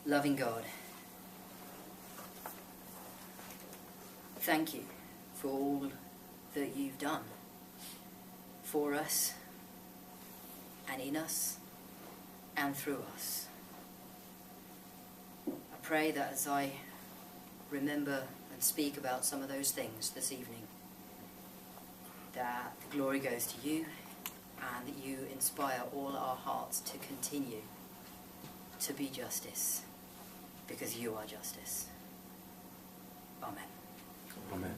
Loving God, thank you for all that you've done for us and in us and through us. I pray that as I remember and speak about some of those things this evening, that the glory goes to you and that you inspire all our hearts to continue to be justice, because you are justice. Amen. Amen.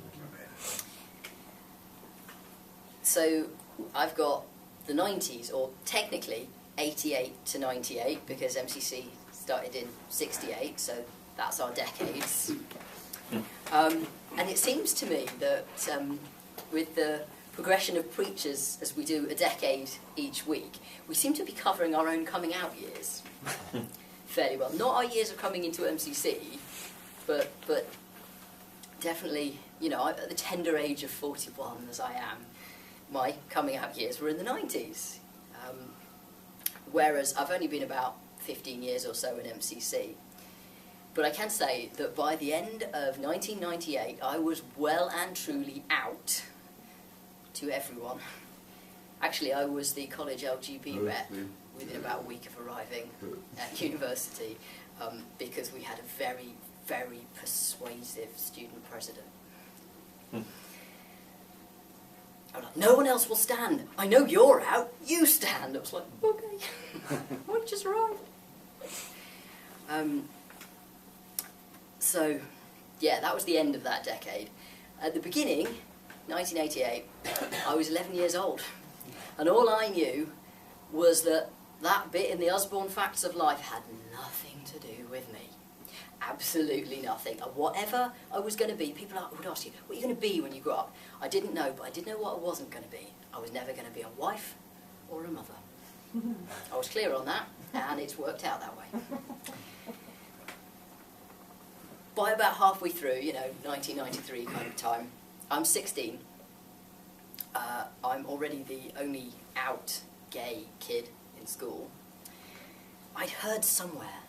So I've got the 90s, or technically 88 to 98, because MCC started in 68, so that's our decades. And it seems to me that with the progression of preachers as we do a decade each week, we seem to be covering our own coming out years fairly well. Not our years of coming into MCC, but definitely, you know, at the tender age of 41 as I am, my coming out years were in the 90s. Whereas I've only been about 15 years or so in MCC. But I can say that by the end of 1998, I was well and truly out to everyone. Actually, I was the college LGB rep within about a week of arriving at university, because we had a very, very persuasive student president. I was like, no one else will stand. I know you're out. You stand. I was like, okay. I just arrived. So, yeah, that was the end of that decade. At the beginning, 1988, I was 11 years old. And all I knew was that that bit in the Usborne Facts of Life had nothing to do with me. Absolutely nothing. And whatever I was going to be, people would ask you, what are you going to be when you grow up? I didn't know, but I did know what I wasn't going to be. I was never going to be a wife or a mother. I was clear on that, and it's worked out that way. By about halfway through, 1993 kind of time, I'm 16. I'm already the only out gay kid in school. I'd heard somewhere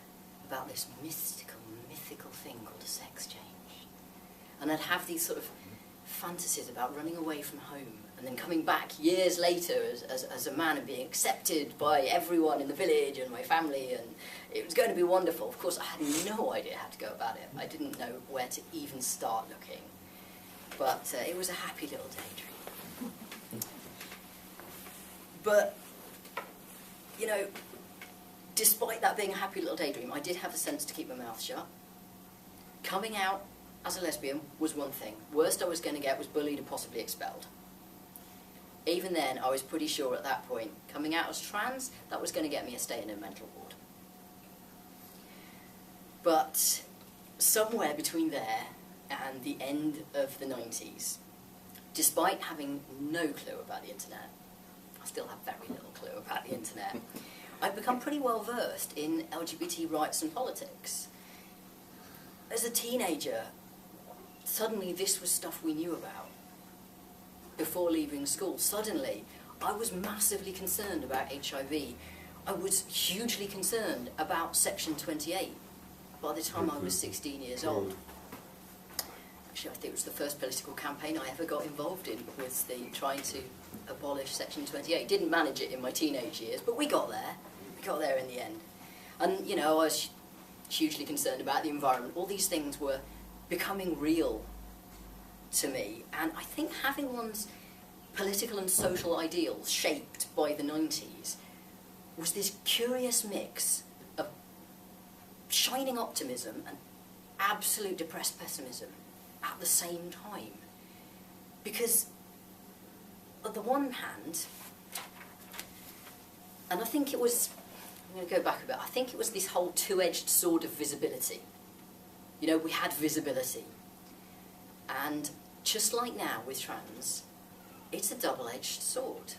about this mythical thing called a sex change. And I'd have these sort of fantasies about running away from home and then coming back years later as a man and being accepted by everyone in the village and my family, and it was going to be wonderful. Of course, I had no idea how to go about it. I didn't know where to even start looking. But it was a happy little daydream. But, despite that being a happy little daydream, I did have a sense to keep my mouth shut. Coming out as a lesbian was one thing. Worst I was going to get was bullied and possibly expelled. Even then, I was pretty sure at that point, coming out as trans, that was going to get me a stay in a mental ward. But somewhere between there and the end of the 90s, despite having no clue about the internet, I still have very little clue about the internet, I've become pretty well versed in LGBT rights and politics. As a teenager, suddenly this was stuff we knew about. Before leaving school, suddenly I was massively concerned about HIV. I was hugely concerned about Section 28 by the time I was 16 years old. Actually, I think it was the first political campaign I ever got involved in, was trying to abolish Section 28. Didn't manage it in my teenage years, but we got there. We got there in the end. And, I was hugely concerned about the environment. All these things were becoming real to me. And I think having one's political and social ideals shaped by the 90s was this curious mix of shining optimism and absolute depressed pessimism at the same time. Because on the one hand, and I think it was, I'm going to go back a bit, I think it was this whole two-edged sword of visibility. We had visibility. And just like now with trans, it's a double-edged sword.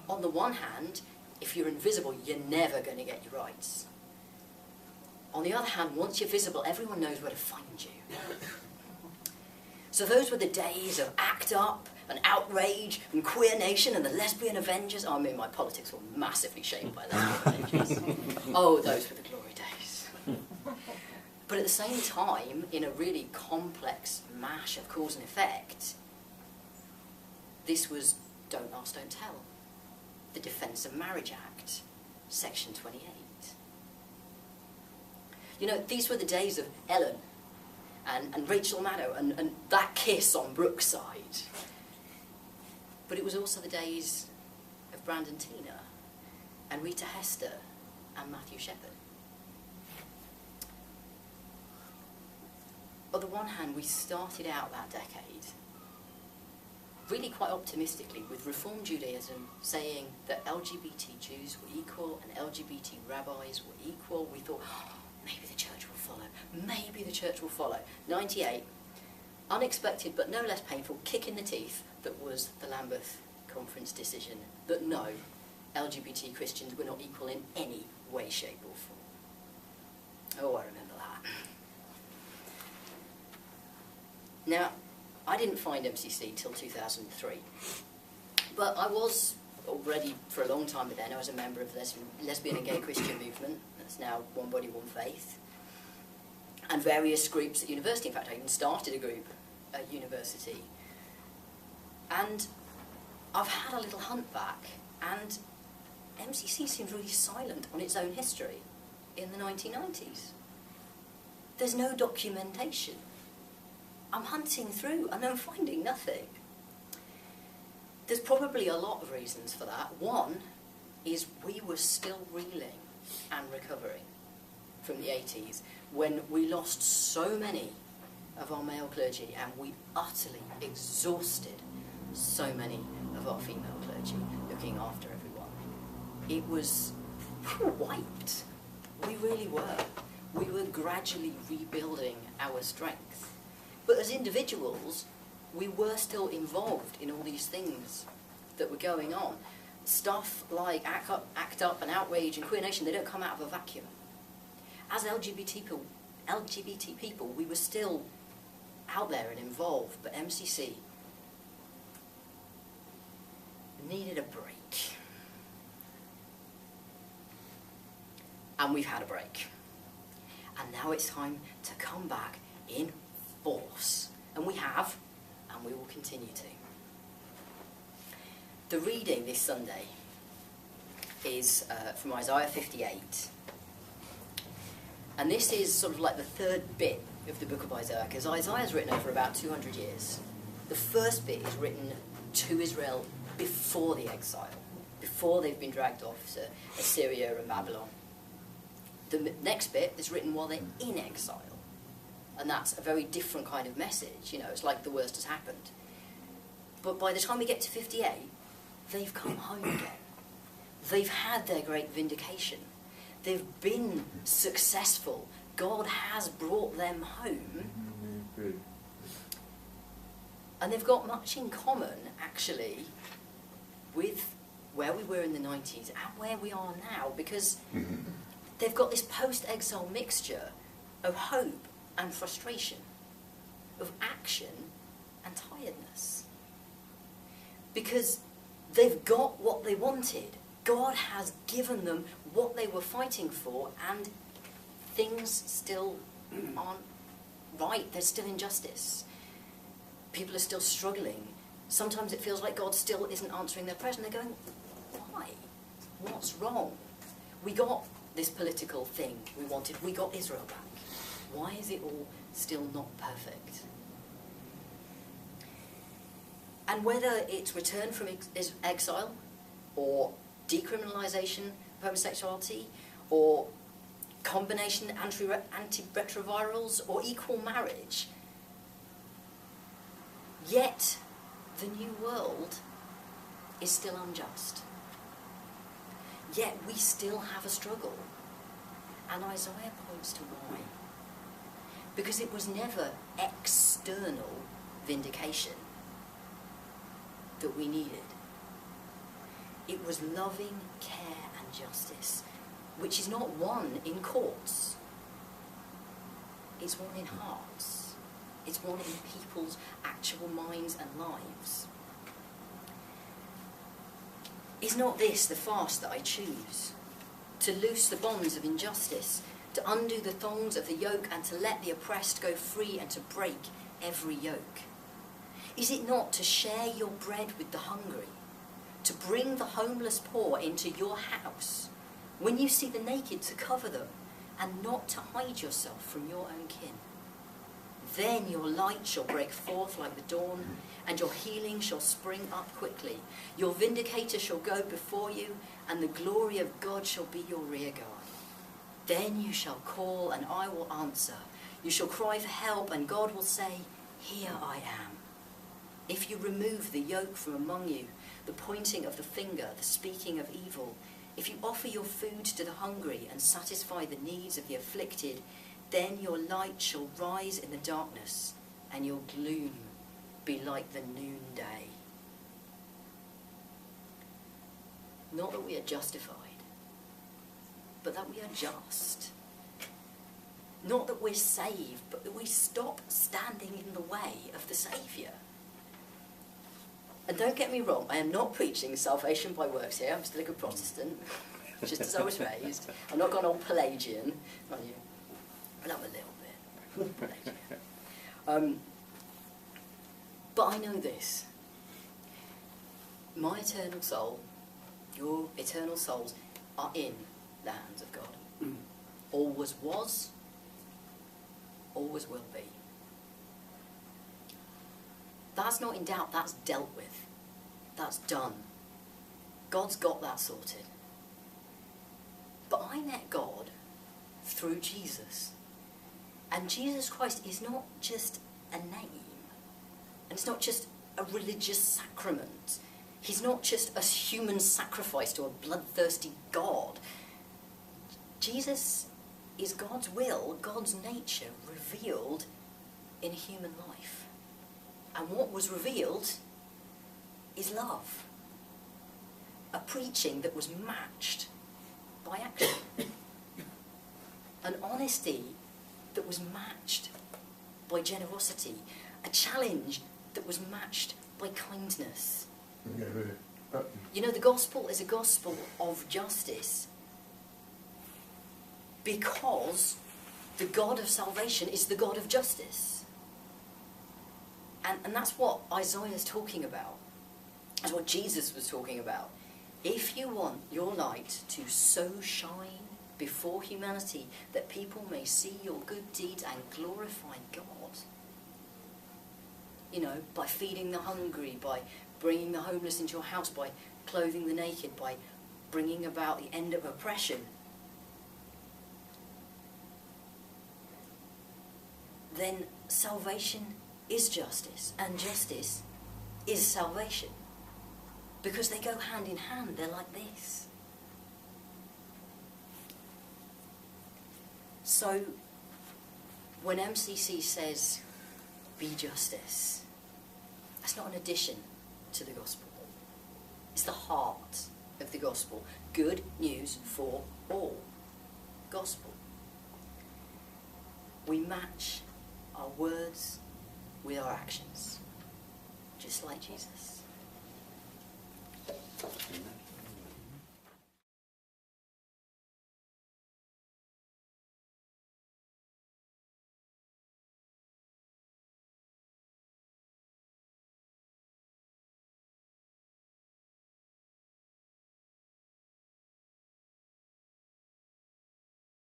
On the one hand, if you're invisible, you're never going to get your rights. On the other hand, once you're visible, everyone knows where to find you. So those were the days of ACT UP and Outrage and Queer Nation and the Lesbian Avengers. I mean, my politics were massively shaped by Lesbian Avengers. Oh, those were the glory days. But at the same time, in a really complex mash of cause and effect, this was Don't Ask, Don't Tell, the Defence of Marriage Act, Section 28. You know, these were the days of Ellen and Rachel Maddow and that kiss on Brookside. But it was also the days of Brandon Tina and Rita Hester and Matthew Shepard. On the one hand, we started out that decade really quite optimistically with Reform Judaism saying that LGBT Jews were equal and LGBT rabbis were equal. We thought, oh, maybe the church will follow. Maybe the church will follow. 98, unexpected but no less painful kick in the teeth that was the Lambeth Conference decision that no, LGBT Christians were not equal in any way, shape or form. Oh, I remember that. Now, I didn't find MCC till 2003, but I was already for a long time by then. I was a member of the lesbian and gay Christian movement. That's now One Body, One Faith, and various groups at university. In fact, I even started a group at university. And I've had a little hunt back, and MCC seems really silent on its own history in the 1990s. There's no documentation. I'm hunting through and I'm finding nothing. There's probably a lot of reasons for that. One is we were still reeling and recovering from the 80s when we lost so many of our male clergy and we utterly exhausted so many of our female clergy looking after everyone. We were wiped. We really were. We were gradually rebuilding our strength. But as individuals, we were still involved in all these things that were going on. Stuff like ACT UP and Outrage and Queer Nation, they don't come out of a vacuum. As LGBT people, we were still out there and involved, but MCC needed a break. And we've had a break. And now it's time to come back in force. And we have, and we will continue to. The reading this Sunday is from Isaiah 58. And this is sort of like the third bit of the book of Isaiah, because Isaiah's written over about 200 years. The first bit is written to Israel before the exile, before they've been dragged off to Assyria and Babylon. The next bit is written while they're in exile. And that's a very different kind of message. You know, it's like the worst has happened. But by the time we get to 58, they've come home again. They've had their great vindication. They've been successful. God has brought them home. And they've got much in common, actually, with where we were in the 90s and where we are now, because they've got this post-exile mixture of hope and frustration, of action and tiredness. Because they've got what they wanted. God has given them what they were fighting for, and things still aren't right. There's still injustice. People are still struggling. Sometimes it feels like God still isn't answering their prayers, and they're going, why? What's wrong? We got this political thing we wanted. We got Israel back. Why is it all still not perfect? And whether it's return from exile, or decriminalisation of homosexuality, or combination antiretrovirals, or equal marriage, yet the new world is still unjust. Yet we still have a struggle. And Isaiah points to why. Because it was never external vindication that we needed. It was loving care and justice, which is not won in courts. It's won in hearts. It's won in people's actual minds and lives. Is not this the fast that I choose? To loose the bonds of injustice, to undo the thongs of the yoke and to let the oppressed go free and to break every yoke? Is it not to share your bread with the hungry, to bring the homeless poor into your house, when you see the naked to cover them, and not to hide yourself from your own kin? Then your light shall break forth like the dawn, and your healing shall spring up quickly. Your vindicator shall go before you, and the glory of God shall be your rear guard. Then you shall call, and I will answer. You shall cry for help, and God will say, here I am. If you remove the yoke from among you, the pointing of the finger, the speaking of evil, if you offer your food to the hungry and satisfy the needs of the afflicted, then your light shall rise in the darkness, and your gloom be like the noonday. Not that we are justified, but that we are just. Not that we're saved, but that we stop standing in the way of the Saviour. And don't get me wrong, I am not preaching salvation by works here. I'm still a good Protestant, just as I was raised. I'm not gone old Pelagian, not you, but I'm a little bit Pelagian. But I know this. My eternal soul, your eternal souls, are in the hands of God. Always was, always will be. That's not in doubt, that's dealt with. That's done. God's got that sorted. But I met God through Jesus. And Jesus Christ is not just a name. And it's not just a religious sacrament. He's not just a human sacrifice to a bloodthirsty God. Jesus is God's will, God's nature revealed in human life. And what was revealed is love. A preaching that was matched by action. An honesty that was matched by generosity. A challenge that was matched by kindness. You know, the gospel is a gospel of justice because the God of salvation is the God of justice. And that's what Isaiah is talking about. That's what Jesus was talking about. If you want your light to so shine before humanity that people may see your good deeds and glorify God, you know, by feeding the hungry, by bringing the homeless into your house, by clothing the naked, by bringing about the end of oppression, then salvation is justice, and justice is salvation. Because they go hand in hand, they're like this. So, when MCC says, be justice, that's not an addition to the gospel. It's the heart of the gospel. Good news for all. Gospel. We match our words with our actions, just like Jesus.